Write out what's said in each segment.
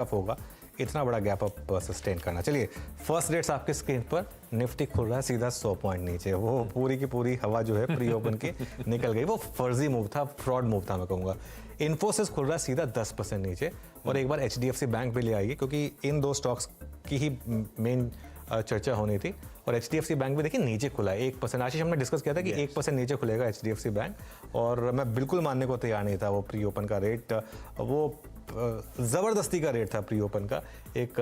Tough होगा इतना बड़ा गैप अप सस्टेन करना। चलिए फर्स्ट डेट्स आपके स्क्रीन पर, निफ्टी खुल रहा है सीधा 100 पॉइंट नीचे, वो पूरी की पूरी हवा जो है प्री ओपन की निकल गई, वो फर्जी मूव था, फ्रॉड मूव था मैं कहूँगा। इन्फोसिस खुल रहा है सीधा 10% नीचे, और एक बार HDFC बैंक भी ले आएगी क्योंकि इन दो स्टॉक्स की ही मेन चर्चा होनी थी। और HDFC बैंक भी देखिए नीचे खुला है 1%। आशीष हमने डिस्कस किया था कि 1% नीचे खुलेगा HDFC बैंक, और मैं बिल्कुल मानने को तैयार नहीं था। वो प्री ओपन का रेट, वो ज़बरदस्ती का रेट था प्री ओपन का, एक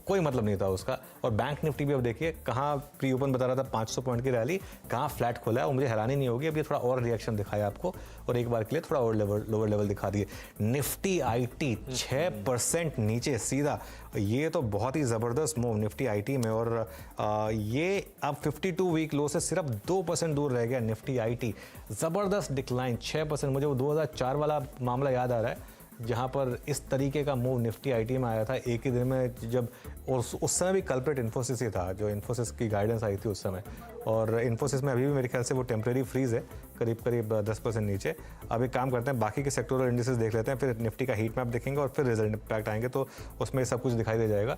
कोई मतलब नहीं था उसका। और बैंक निफ्टी भी अब देखिए कहाँ प्री ओपन बता रहा था 500 पॉइंट की रैली, कहाँ फ्लैट खुला है, वो मुझे हैरानी नहीं होगी। अब ये थोड़ा और रिएक्शन दिखाया आपको, और एक बार के लिए थोड़ा और लोअर लेवल दिखा दिए। निफ्टी IT 6% नीचे सीधा, ये तो बहुत ही ज़बरदस्त मूव निफ्टी IT में। और ये अब 52 वीक लो से सिर्फ 2% दूर रह गया निफ्टी IT। ज़बरदस्त डिक्लाइन 6%। मुझे वो 2004 वाला मामला याद आ रहा है जहाँ पर इस तरीके का मूव निफ्टी IT में आया था एक ही दिन में, जब और उस समय भी कल्प्रेट इन्फोसिस ही था, जो इन्फोसिस की गाइडेंस आई थी उस समय। और इन्फोसिस में अभी भी मेरे ख्याल से वो टेम्प्रेरी फ्रीज है, करीब 10% नीचे। अब एक काम करते हैं, बाकी के सेक्टोरल इंडिसेस देख लेते हैं, फिर निफ्टी का हीट मैप देखेंगे और फिर रिजल्ट इम्पैक्ट आएंगे, तो उसमें सब कुछ दिखाई दे जाएगा।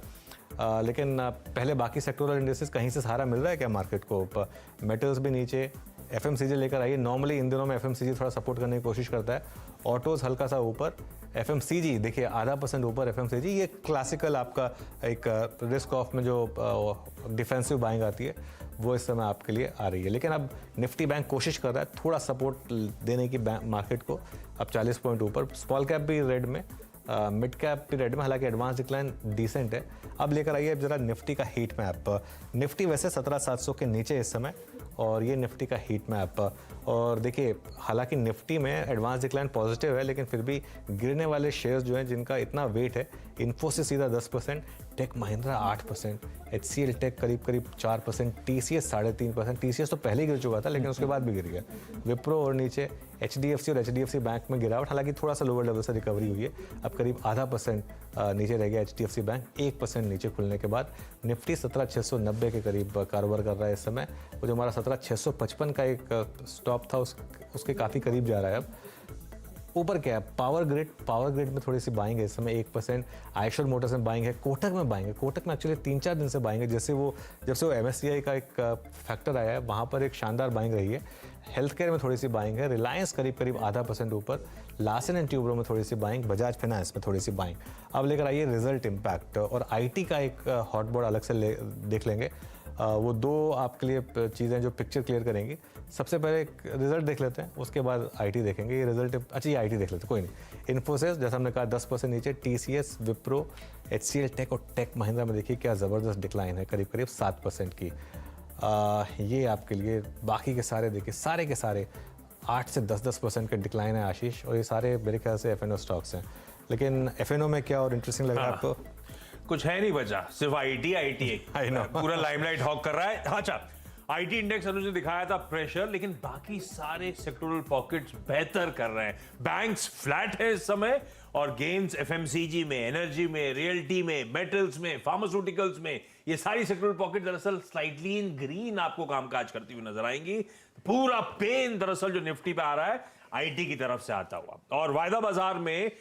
लेकिन पहले बाकी सेक्टोरल इंडिसेस कहीं से सहारा मिल रहा है क्या मार्केट को? मेटल्स भी नीचे, FMCG लेकर आइए। नॉर्मली इन दिनों में FMCG थोड़ा सपोर्ट करने की कोशिश करता है। ऑटोज हल्का सा ऊपर, FMCG देखिए 0.5% ऊपर FMCG। ये क्लासिकल आपका एक रिस्क ऑफ में जो डिफेंसिव बाइंग आती है वो इस समय आपके लिए आ रही है। लेकिन अब निफ्टी बैंक कोशिश कर रहा है थोड़ा सपोर्ट देने की मार्केट को, अब 40 पॉइंट ऊपर। स्मॉल कैप भी रेड में, मिड कैप भी रेड में, हालांकि एडवांस डिक्लाइन डिसेंट है। अब लेकर आइए जरा निफ्टी का हीट मैप। निफ्टी वैसे 17,700 के नीचे इस समय, और ये निफ्टी का हीट मैप। और देखिए हालांकि निफ्टी में एडवांस डिक्लाइन पॉजिटिव है, लेकिन फिर भी गिरने वाले शेयर्स जो हैं जिनका इतना वेट है, इन्फोसिस सीधा 10%, टेक महिंद्रा 8%, HCL टेक करीब 4%, TCS 3.5%। TCS तो पहले ही गिर चुका था लेकिन उसके बाद भी गिर गया। विप्रो और नीचे HDFC और HDFC बैंक में गिरावट, हालांकि थोड़ा सा लोअर लेवल से रिकवरी हुई है, अब करीब 0.5% नीचे रह गया HDFC बैंक 1% नीचे खुलने के बाद। निफ्टी 17,690 के करीब कारोबार कर रहा है इस समय। वो जो हमारा 17,655 का एक स्टॉप था उसके काफ़ी करीब जा रहा है अब। ऊपर क्या है, पावर ग्रिड में थोड़ी सी बाइंग है इस समय 1%। आइशर मोटर्स में बाइंग है, कोटक में बाइंग है। कोटक में एक्चुअली 3-4 दिन से बाइंग है, जब से वो MSCI का एक फैक्टर आया है वहाँ पर एक शानदार बाइंग रही है। हेल्थ केयर में थोड़ी सी बाइंग है, रिलायंस करीब 0.5% ऊपर, लार्सन एंड ट्यूब्रो में थोड़ी सी बाइंग, बजाज फाइनेंस में थोड़ी सी बाइंग। अब लेकर आइए रिजल्ट इम्पैक्ट, और IT का एक हॉट बोर्ड अलग से देख लेंगे। वो दो आपके लिए चीज़ें जो पिक्चर क्लियर करेंगी। सबसे पहले एक रिजल्ट देख लेते हैं, उसके बाद IT देखेंगे। ये रिजल्ट अच्छा, ये IT देख लेते हैं, कोई नहीं। इन्फोसिस जैसा हमने कहा 10% नीचे, TCS, विप्रो, HCL टेक और टेक महिंद्रा में देखिए क्या ज़बरदस्त डिक्लाइन है, करीब 7% की। ये आपके लिए। बाकी के सारे देखिए, सारे के सारे 8 से 10% के डिक्लाइन है आशीष, और ये सारे मेरे ख्याल से FNO स्टॉक्स हैं। लेकिन FNO में क्या और इंटरेस्टिंग लग रहा है आपको? कुछ है नहीं बचा, सिर्फ IT पूरा लाइमलाइट हॉक कर रहा है। अच्छा, IT इंडेक्स अनुज ने दिखाया था प्रेशर, लेकिन बाकी सारे सेक्टोरल पॉकेट्स बेहतर कर रहे हैं। बैंक्स फ्लैट है इस समय, और गेन्स FMCG में, एनर्जी में, रियल्टी में, मेटल्स में, फार्मास्यूटिकल्स में, ये सारी सेक्टोरल पॉकेट दरअसल स्लाइटली इन ग्रीन आपको कामकाज करती हुई नजर आएंगी। पूरा पेन दरअसल जो निफ्टी पे आ रहा है IT की तरफ से आता हुआ। और वायदा बाजार में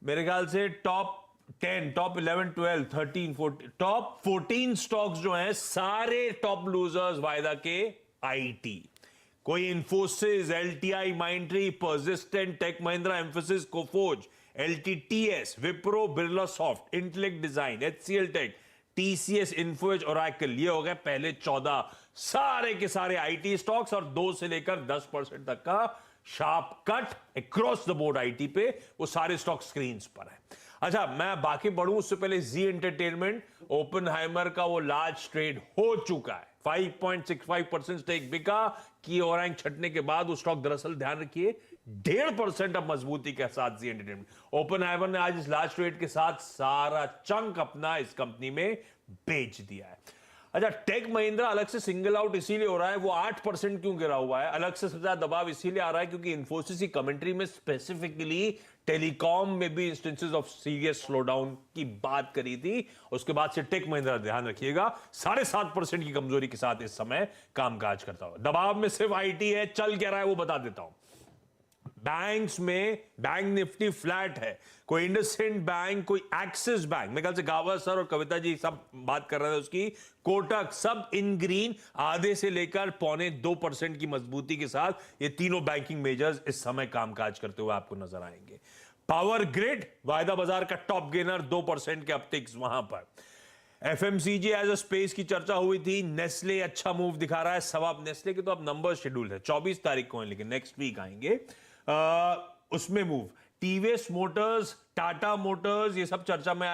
मेरे ख्याल से टॉप 10, टॉप 11, 12, 13, 14, टॉप 14 स्टॉक्स जो हैं सारे टॉप लूजर्स वायदा के IT। कोई Infosys, LTI, Mindtree, persistent, take Mahindra, emphasis, Coforge, LTTS, Wipro, Birla soft, intellect design, HCL take, TCS, Info Edge, Oracle, ये हो गए पहले 14 सारे के सारे IT स्टॉक्स, और 2 से लेकर 10% तक का sharp cut across the board IT पे, वो सारे स्टॉक स्क्रीन पर है। अच्छा, मैं बाकी बढ़ूं उससे पहले जी एंटरटेनमेंट, ओपनहाइमर का वो लार्ज ट्रेड हो चुका है, 5.65% स्टेक बिका की ओरंग छटने के बाद वो स्टॉक दरअसल ध्यान रखिए 1.5% अब मजबूती के साथ जी एंटरटेनमेंट। ओपनहाइमर ने आज इस लार्ज ट्रेड के साथ सारा चंक अपना इस कंपनी में बेच दिया है। अच्छा, टेक महिंद्रा अलग से सिंगल आउट इसीलिए हो रहा है, वो 8% क्यों गिरा हुआ है, अलग से सबसे ज्यादा दबाव इसीलिए आ रहा है क्योंकि इन्फोसिस की कमेंट्री में स्पेसिफिकली टेलीकॉम में भी इंस्टेंसेस ऑफ सीरियस स्लोडाउन की बात करी थी। उसके बाद से टेक महिंद्रा ध्यान रखिएगा 7.5% की कमजोरी के साथ इस समय कामकाज करता हुआ। दबाव में सिर्फ IT है, चल क्या रहा है वो बता देता हूं। बैंक्स में बैंक निफ्टी फ्लैट है, कोई इंडसइंड बैंक, कोई एक्सिस बैंक, मेरे ख्याल से गावा सर और कविता जी सब बात कर रहे थे उसकी, कोटक, सब इन ग्रीन, आधे से लेकर 0.25% की मजबूती के साथ ये तीनों बैंकिंग मेजर्स इस समय कामकाज करते हुए आपको नजर आएंगे। पावर ग्रिड वायदा बाजार का टॉप गेनर 2% के अपटिक्स वहां पर। एफएमसीजी एज अ स्पेस की चर्चा हुई थी, नेस्ले अच्छा मूव दिखा रहा है। सवाब नेस्ले के तो अब नंबर शेड्यूल है 24 तारीख को है, लेकिन नेक्स्ट वीक आएंगे उसमें move. TVS Motors, Tata Motors, ये सब चर्चा में